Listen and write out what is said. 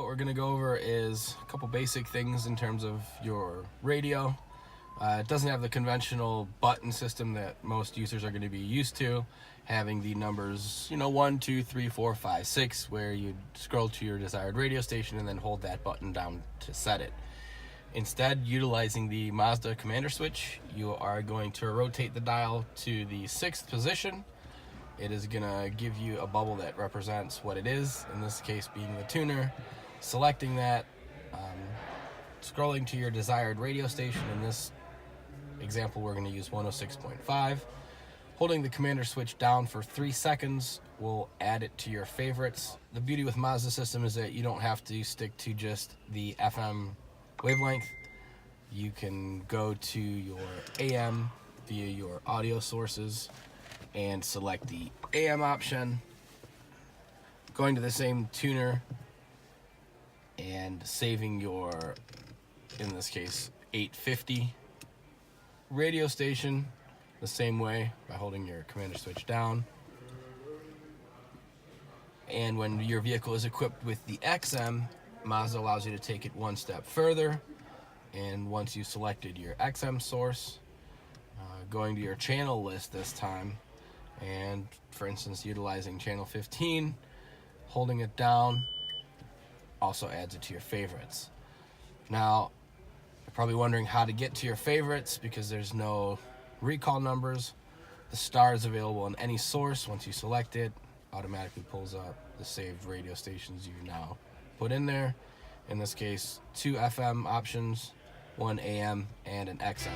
we're going to go over is a couple basic things in terms of your radio. It doesn't have the conventional button system that most users are going to be used to, having the numbers, 1, 2, 3, 4, 5, 6, where you scroll to your desired radio station and then hold that button down to set it. Instead, utilizing the Mazda commander switch, you are going to rotate the dial to the 6th position. It is going to give you a bubble that represents what it is, in this case being the tuner. Selecting that, scrolling to your desired radio station. In this example, we're going to use 106.5. Holding the commander switch down for 3 seconds will add it to your favorites. The beauty with Mazda system is that you don't have to stick to just the FM wavelength. You can go to your AM via your audio sources and select the AM option, going to the same tuner and saving your, in this case, 850 radio station the same way by holding your commander switch down. And when your vehicle is equipped with the XM, Mazda allows you to take it one step further. And once you've selected your XM source, going to your channel list this time, and for instance utilizing channel 15, holding it down also adds it to your favorites. Now you're probably wondering how to get to your favorites because there's no recall numbers. The star is available in any source. Once you select it, automatically pulls up the saved radio stations you've now put in there. In this case, 2 FM options, 1 AM, and an XM.